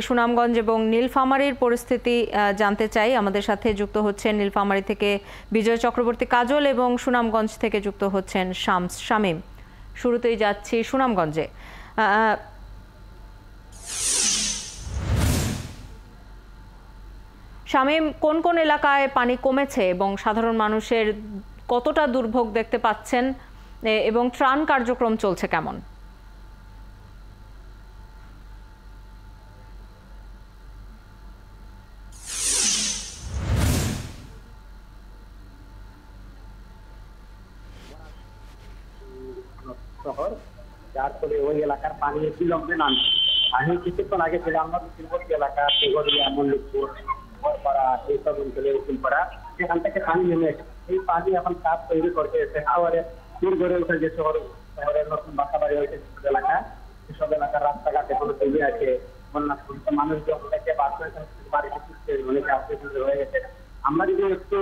সুনামগঞ্জ এবং নীলফামারীর পরিস্থিতি জানতে চাই। আমাদের সাথে যুক্ত হচ্ছেন নীলফামারী থেকে বিজয় চক্রবর্তী কাজল এবং সুনামগঞ্জ থেকে যুক্ত হচ্ছেন শামীম। শুরুতেই যাচ্ছি সুনামগঞ্জে। শামীম, কোন কোন এলাকায় পানি কমেছে এবং সাধারণ মানুষের কতটা দুর্ভোগ দেখতে পাচ্ছেন এবং ত্রাণ কার্যক্রম চলছে কেমন? শহর, যার ফলে ওই এলাকার পানি বিলম্বে নামছে। আমি কিছুক্ষণ আগে ছিলাম সিলবর্তী এলাকা, তেগরিয়া, মল্লিকপুর, বরপাড়া, এইসব অঞ্চলে উকিলপাড়া, সেখান থেকে পানি নেমে এসেছে। এই পানি এখন চাপ তৈরি করতে এসে হাওয়ারে দূর গড়ে উঠে যে শহরের নতুন বাসা বাড়ি হয়েছে এলাকা, সেসব এলাকার রাস্তাঘাট এখনো তৈরি আছে। বন্যা মানুষজন থেকে বাস হয়েছে, বাড়িতে ফিরছে, অনেকে আশ্রয় হয়ে গেছে। আমরা যদি একটু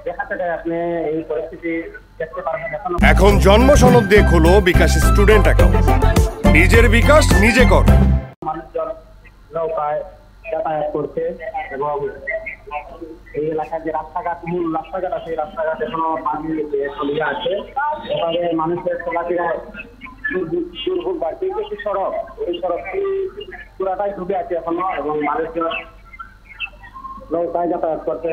দেখাতে চাই, আপনি এই পরিস্থিতি দেখতে পারবেন। এখন জন্ম সনদ দিয়ে খোলো বিকাশ স্টুডেন্ট অ্যাকাউন্ট। নিজের বিকাশ নিজে কর। মানুষজন নৌকায় যাতায়াত করছে এবং এই এলাকার যে রাস্তাঘাট, মূল রাস্তাঘাট আছে, এই রাস্তাঘাট এখনো পানি চলিয়ে আছে। এভাবে মানুষের চলাফেরায় দুর্ভোগ বাড়ছে। একটি সড়ক, এই সড়কটি পুরাটাই ডুবে আছে এখনো এবং মানুষজন নৌকায় যাতায়াত করছে।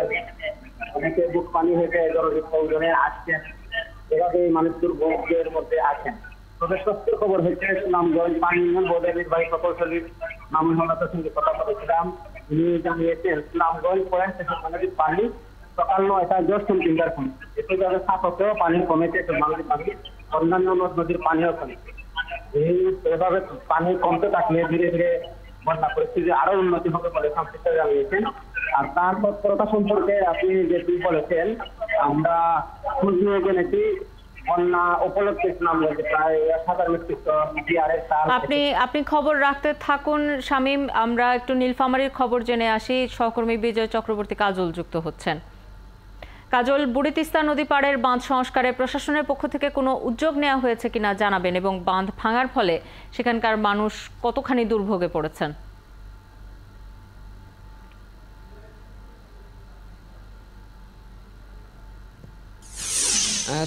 অনেকে বুক পানি হয়েছে, জলবিদ্যুৎ প্রয়োজনে আসছে। এভাবে মানুষ দুর্ভোগের মধ্যে আছেন। তবে স্বস্তির খবর হচ্ছে, সুনামগঞ্জ পানি উন্নয়ন বোর্ডের নির্বাহী প্রকৌশলী মামুন হল্লাদের সঙ্গে কথা বলেছিলাম। তিনি জানিয়েছেন, সুনামগঞ্জ পয়েন্ট থেকে নদীর পানি সকাল 9টা 10 সেন্টিমিটার কমেছে। একইভাবে সাতকেও পানি কমেছে, নদীর পানি, অন্যান্য নদীর পানিও কমেছে। এভাবে পানি কমতে থাকলে ধীরে ধীরে বন্যা পরিস্থিতি আরো উন্নতি হবে বলে সংশ্লিষ্ট জানিয়েছেন। আর তার তৎপরতা সম্পর্কে আপনি যেটি বলেছেন, আমরা খোঁজ নিয়ে জেনেছি বন্যা উপলক্ষে সুনামগঞ্জে প্রায় 1000 মেট্রিক টন বিআরএস চাল। আপনি খবর রাখতে থাকুন শামীম। আমরা একটু নীলফামারীর খবর জেনে আসি। সহকর্মী বিজয় চক্রবর্তী কাজল যুক্ত হচ্ছেন। কাজল, বুড়ি তিস্তা নদী পাড়ের বাঁধ সংস্কারে প্রশাসনের পক্ষ থেকে কোনো উদ্যোগ নেওয়া হয়েছে কিনা জানাবেন, এবং বাঁধ ভাঙার ফলে সেখানকার মানুষ কতখানি দুর্ভোগে পড়েছেন?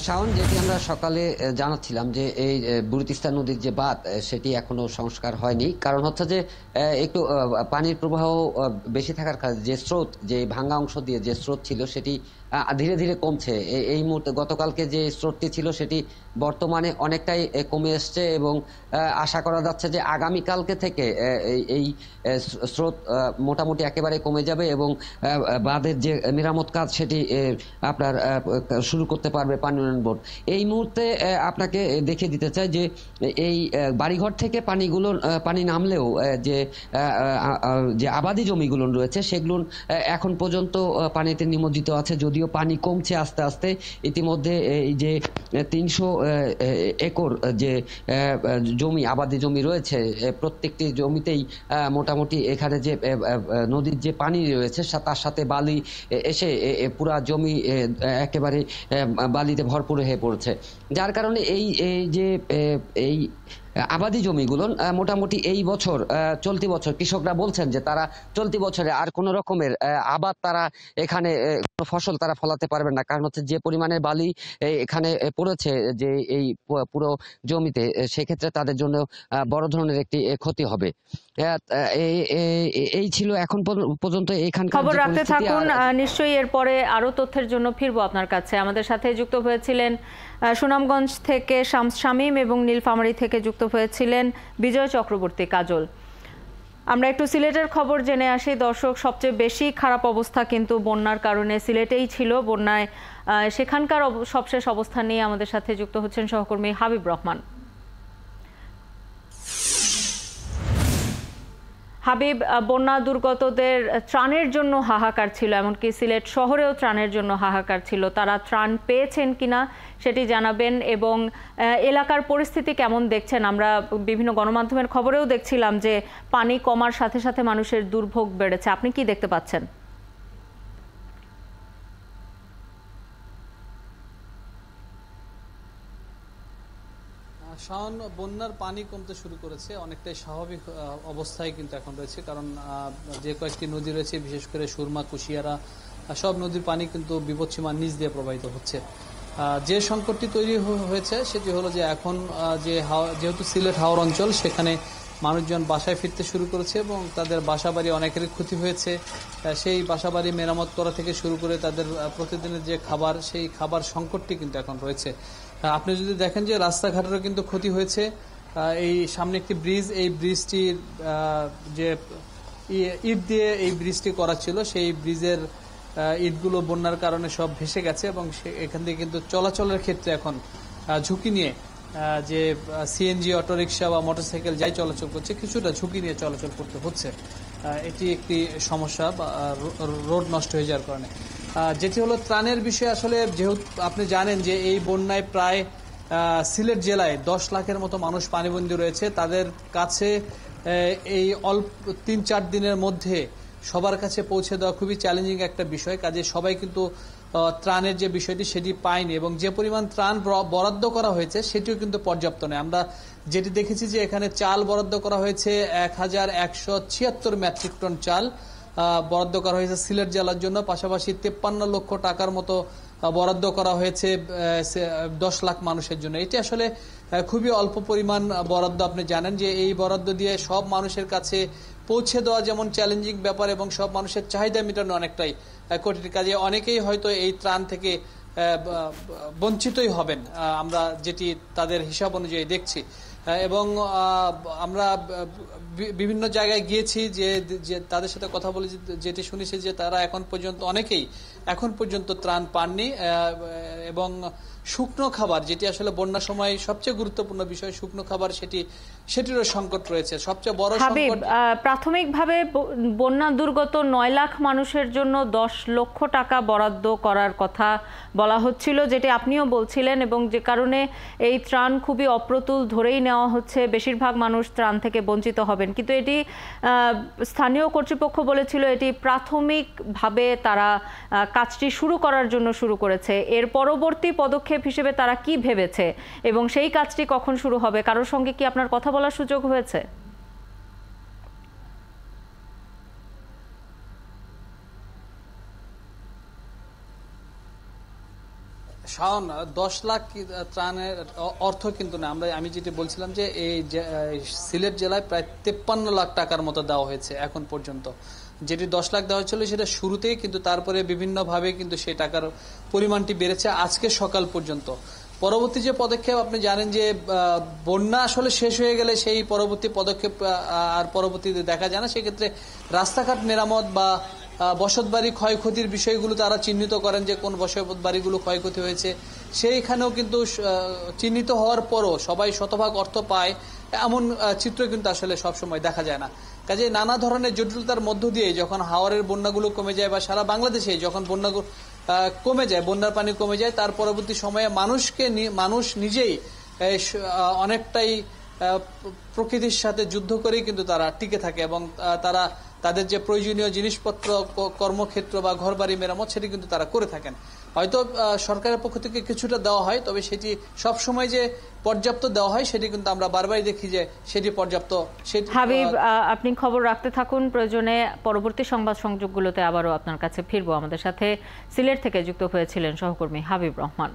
শাওন, যেটি আমরা সকালে জানাচ্ছিলাম যে এই বুড়ি তিস্তা নদীর যে বাঁধ, সেটি এখনো সংস্কার হয়নি। কারণ হচ্ছে যে একটু পানির প্রবাহ বেশি থাকার কারণে যে স্রোত, যে ভাঙ্গা অংশ দিয়ে যে স্রোত ছিল, সেটি ধীরে ধীরে কমছে। এই মুহূর্তে গতকালকে যে স্রোতটি ছিল সেটি বর্তমানে অনেকটাই কমে এসছে এবং আশা করা যাচ্ছে যে আগামীকালকে থেকে এই স্রোত মোটামুটি একেবারে কমে যাবে এবং বাঁধের যে মেরামত কাজ সেটি আপনার শুরু করতে পারবে পানি উন্নয়ন বোর্ড। এই মুহূর্তে আপনাকে দেখিয়ে দিতে চাই যে এই বাড়িঘর থেকে পানি নামলেও যে আবাদি জমিগুলো রয়েছে সেগুলো এখন পর্যন্ত পানিতে নিমজ্জিত আছে, যদিও পানি কমছে আস্তে আস্তে। ইতিমধ্যে এই যে 300 একর যে জমি, আবাদি জমি রয়েছে, প্রত্যেকটি জমিতেই মোটামুটি এখানে যে নদীর যে পানি রয়েছে তার সাথে বালি এসে পুরা জমি একেবারে বালিতে ভরপুর হয়ে পড়ছে। যার কারণে এই আবাদি জমিগুলো মোটামুটি এই বছর, চলতি বছর কৃষকরা বলছেন যে তারা চলতি বছরে আর কোনো রকমের আবাদ, তারা এখানে ফসল তারা ফলাতে পারবেন না। কারণ হচ্ছে যে পরিমাণের বালি এখানে পড়েছে যে এই পুরো জমিতে, সেক্ষেত্রে তাদের জন্য বড় ধরনের একটি ক্ষতি হবে। এই ছিল এখন পর্যন্ত এখানকার খবর রাখতে থাকুন। নিশ্চয়ই এরপরে আরো তথ্যের জন্য ফিরবো আপনার কাছে। আমাদের সাথে যুক্ত হয়েছিলেন সুনামগঞ্জ থেকে শামীম এবং নীলফামারী থেকে যুক্ত হয়েছিলেন বিজয় চক্রবর্তী কাজল। আমরা একটু সিলেটের খবর জেনে আসি। দর্শক, সবচেয়ে বেশি খারাপ অবস্থা কিন্তু বন্যার কারণে সিলেটেই ছিল। বন্যায় সেখানকার সবশেষ অবস্থা নিয়ে আমাদের সাথে যুক্ত হচ্ছেন সহকর্মী হাবিব রহমান। হাবিব, বন্যা দুর্গতদের ত্রাণের জন্য হাহাকার ছিল, এমনকি সিলেট শহরেও ত্রাণের জন্য হাহাকার ছিল। তারা ত্রাণ পেয়েছেন কিনা সেটি জানাবেন, এবং এলাকার পরিস্থিতি কেমন দেখছেন? আমরা বিভিন্ন গণমাধ্যমের খবরেও দেখছিলাম যে পানি কমার সাথে সাথে মানুষের দুর্ভোগ বেড়েছে। আপনি কি দেখতে পাচ্ছেন? শাওন, বন্যার পানি কমতে শুরু করেছে, অনেকটাই স্বাভাবিক অবস্থায় কিন্তু এখন রয়েছে, কারণ যে কয়েকটি নদী রয়েছে বিশেষ করে সুরমা, কুশিয়ারা, সব নদীর পানি কিন্তু বিপদসীমার নিচ দিয়ে প্রবাহিত হচ্ছে। যে সংকটটি তৈরি হয়েছে সেটি হলো যে এখন যেহেতু সিলেট হাওর অঞ্চল, সেখানে মানুষজন বাসায় ফিরতে শুরু করেছে এবং তাদের বাসাবাড়ি অনেকেরই ক্ষতি হয়েছে। সেই বাসাবাড়ি মেরামত করা থেকে শুরু করে তাদের প্রতিদিনের যে খাবার, সেই খাবার সংকটটি কিন্তু এখন রয়েছে। আপনি যদি দেখেন যে রাস্তাঘাটেরও কিন্তু ক্ষতি হয়েছে। এই সামনে একটি ব্রিজ, এই ব্রিজটির যে ইট দিয়ে এই ব্রিজটি করা ছিল, সেই ব্রিজের ইটগুলো বন্যার কারণে সব ভেসে গেছে এবং এখান থেকে কিন্তু চলাচলের ক্ষেত্রে এখন ঝুঁকি নিয়ে যে সিএনজি, অটোরিকশা বা মোটরসাইকেল যাই চলাচল করছে, কিছুটা ঝুঁকি নিয়ে চলাচল করতে হচ্ছে। এটি একটি সমস্যা, বা রোড নষ্ট হয়ে যাওয়ার কারণে। যেটি হলো ত্রাণের বিষয়, আসলে যেহেতু আপনি জানেন যে এই বন্যায় প্রায় সিলেট জেলায় 10 লাখের মতো মানুষ পানিবন্দী রয়েছে। তাদের কাছে এই অল্প 3-4 দিনের মধ্যে সবার কাছে পৌঁছে দেওয়া খুবই চ্যালেঞ্জিং একটা বিষয়। কাজে সবাই কিন্তু ত্রাণের যে বিষয়টি সেটি পায়নি, এবং যে পরিমাণ ত্রাণ বরাদ্দ করা হয়েছে সেটিও কিন্তু পর্যাপ্ত নয়। আমরা যেটি দেখেছি যে এখানে চাল বরাদ্দ করা হয়েছে 1176 মেট্রিক টন চাল বরাদ্দ করা হয়েছে সিলেট জেলার জন্য। পাশাপাশি 53 লক্ষ টাকার মতো বরাদ্দ করা হয়েছে 10 লাখ মানুষের জন্য। এটি আসলে খুবই অল্প পরিমাণ বরাদ্দ। আপনি জানেন যে এই বরাদ্দ দিয়ে সব মানুষের কাছে পৌঁছে দেওয়া যেমন চ্যালেঞ্জিং ব্যাপার, এবং সব মানুষের চাহিদা মেটানো অনেকটাই কঠিন। কাজে অনেকেই হয়তো এই ত্রাণ থেকে বঞ্চিতই হবেন, আমরা যেটি তাদের হিসাব অনুযায়ী দেখছি। এবং আমরা বিভিন্ন জায়গায় গিয়েছি, যে তাদের সাথে কথা বলে যেটি শুনেছি যে তারা অনেকেই এখন পর্যন্ত ত্রাণ পাননি। এবং শুকনো খাবার, যেটি আসলে বন্যার সময় সবচেয়ে গুরুত্বপূর্ণ বিষয়, শুকনো খাবার, সেটিরও সংকট রয়েছে। সবচেয়ে বড় সংকট, প্রাথমিকভাবে বন্যা দুর্গত 9 লাখ মানুষের জন্য 10 লক্ষ টাকা বরাদ্দ করার কথা বলা হচ্ছিল, যেটি আপনিও বলছিলেন, এবং যে কারণে এই ত্রাণ খুবই অপ্রতুল ধরেই নেওয়া হচ্ছে। বেশিরভাগ মানুষ ত্রাণ থেকে বঞ্চিত হবেন, কিন্তু এটি স্থানীয় কর্তৃপক্ষ বলেছিল এটি প্রাথমিকভাবে তারা কাজটি শুরু করার জন্য শুরু করেছে। এর পরবর্তী পদক্ষেপ হিসেবে তারা কি ভেবেছে এবং সেই কাজটি কখন শুরু হবে, কারোর সঙ্গে কি আপনার কথা বলার সুযোগ হয়েছে? শাওন, 10 লাখ ত্রাণের অর্থ কিন্তু না। আমি যেটি বলছিলাম যে এই সিলেট জেলায় প্রায় 53 লাখ টাকার মতো দেওয়া হয়েছে এখন পর্যন্ত। যেটি 10 লাখ দেওয়া হয়েছিল সেটা শুরুতেই, কিন্তু তারপরে বিভিন্নভাবে কিন্তু সেই টাকার পরিমাণটি বেড়েছে আজকে সকাল পর্যন্ত। পরবর্তী যে পদক্ষেপ, আপনি জানেন যে বন্যা আসলে শেষ হয়ে গেলে সেই পরবর্তী পদক্ষেপ আর পরবর্তীতে দেখা যায় না। সেক্ষেত্রে রাস্তাঘাট মেরামত বা বসতবাড়ি ক্ষয়ক্ষতির বিষয়গুলো তারা চিহ্নিত করেন, যে কোন বসতবাড়িগুলো ক্ষয়ক্ষতি হয়েছে। সেইখানেও কিন্তু চিহ্নিত হওয়ার পরও সবাই শতভাগ অর্থ পায় এমন চিত্র কিন্তু আসলে সবসময় দেখা যায় না। কাজে নানা ধরনের জটিলতার মধ্য দিয়ে যখন হাওরের বন্যাগুলো কমে যায়, বা সারা বাংলাদেশে যখন বন্যাগুলো কমে যায়, বন্যার পানি কমে যায়, তার পরবর্তী সময়ে মানুষ নিজেই অনেকটাই প্রকৃতির সাথে যুদ্ধ করেই কিন্তু তারা টিকে থাকে, এবং তারা তাদের যে প্রয়োজনীয় জিনিসপত্র, কর্মক্ষেত্র বা ঘরবাড়ি মেরামত, সেটি কিন্তু তারা করে থাকেন। হয়তো সরকারের পক্ষ থেকে কিছুটা দেওয়া হয়, তবে সেটি সব সময় যে পর্যাপ্ত দেওয়া হয় সেটি কিন্তু আমরা বারবারই দেখি যে সেটি পর্যাপ্ত। হাবিব, আপনি খবর রাখতে থাকুন, প্রয়োজনে পরবর্তী সংবাদ সংযোগগুলোতে আবারও আপনার কাছে ফিরবো। আমাদের সাথে সিলেট থেকে যুক্ত হয়েছিলেন সহকর্মী হাবিব রহমান।